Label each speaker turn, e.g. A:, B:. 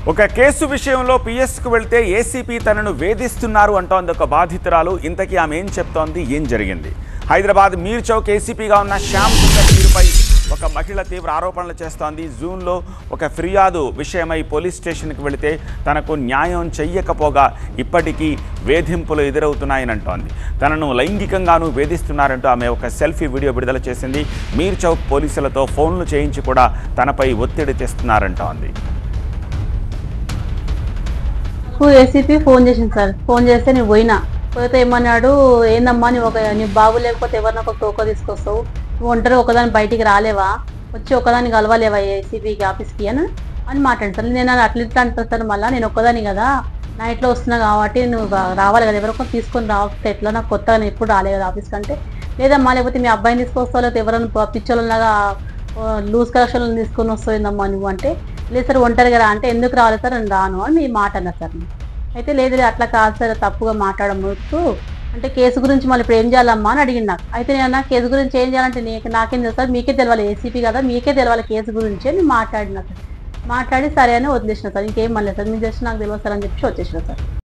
A: ఒక కేసు విషయంలో పిఎస్కు వెళ్తే ఏసీపీ తనను వేధిస్తున్నారు అంటోంది ఒక బాధితురాలు. ఇంతకీ ఆమె ఏం చెప్తోంది, ఏం జరిగింది? హైదరాబాద్ మీర్ చౌక్ ఏసీపీగా ఉన్న శ్యామ్ సుందర్ తీరుపై ఒక మహిళ తీవ్ర ఆరోపణలు చేస్తోంది. జూన్లో ఒక ఫిర్యాదు విషయమై పోలీస్ స్టేషన్కి వెళితే తనకు న్యాయం చెయ్యకపోగా ఇప్పటికీ వేధింపులు ఎదురవుతున్నాయని అంటోంది. తనను లైంగికంగానూ వేధిస్తున్నారంటూ ఆమె ఒక సెల్ఫీ వీడియో విడుదల చేసింది. మీర్ చౌక్ పోలీసులతో ఫోన్లు చేయించి కూడా తనపై ఒత్తిడి తెస్తున్నారంటోంది.
B: ఏసీపీ ఫోన్ చేసింది సార్. ఫోన్ చేస్తే నేను పోతే ఏమన్నాడు, ఏందమ్మా నీ బాబు లేకపోతే ఎవరినో ఒక తోక తీసుకొస్తావు, నువ్వు ఒంటరి ఒకదాని బయటికి రాలేవా, వచ్చి ఒకదాన్ని కలవాలేవా ఏసీపీకి ఆఫీస్కి అని మాట్లాడతాను. నేను అట్లా ఇట్లా అంటాను, మళ్ళీ నేను ఒక్కదాన్ని కదా నైట్లో వస్తున్నా కాబట్టి నువ్వు రావాలి కదా, ఎవరొక తీసుకొని రాకపోతే ఎట్లా, నాకు కొత్తగా నేను ఎప్పుడు రాలే కదా ఆఫీస్కి అంటే, లేదమ్మా లేకపోతే మీ అబ్బాయిని తీసుకొస్తావు, లేకపోతే ఎవరైనా పిచ్చోళ్ళలాగా లూజ్ కలెక్షన్లు తీసుకొని వస్తాయిందమ్మా నువ్వు అంటే, లేదు సార్ ఒంటరిగా రా అంటే, ఎందుకు రావాలి సార్ నేను రాను అని మీ మాట అన్నారు సార్. అయితే లేదు అట్లా కాదు సార్, తప్పుగా మాట్లాడముతూ అంటే కేసు గురించి మళ్ళీ ఇప్పుడు ఏం చేయాలమ్మా అని అడిగింది నాకు. అయితే నేను కేసు గురించి ఏం చేయాలంటే నాకేం తెలుసు సార్, మీకే తెలవాలి, ఏసీపీ కదా మీకే తెలవాలి కేసు గురించి అని మాట్లాడినా సార్. మాట్లాడి సరే అని వదిలేసిన సార్. ఇంకేం మళ్ళీ సార్, మీ జస్ట్ నాకు తెలియదు సార్ అని చెప్పి వచ్చేసిన సార్.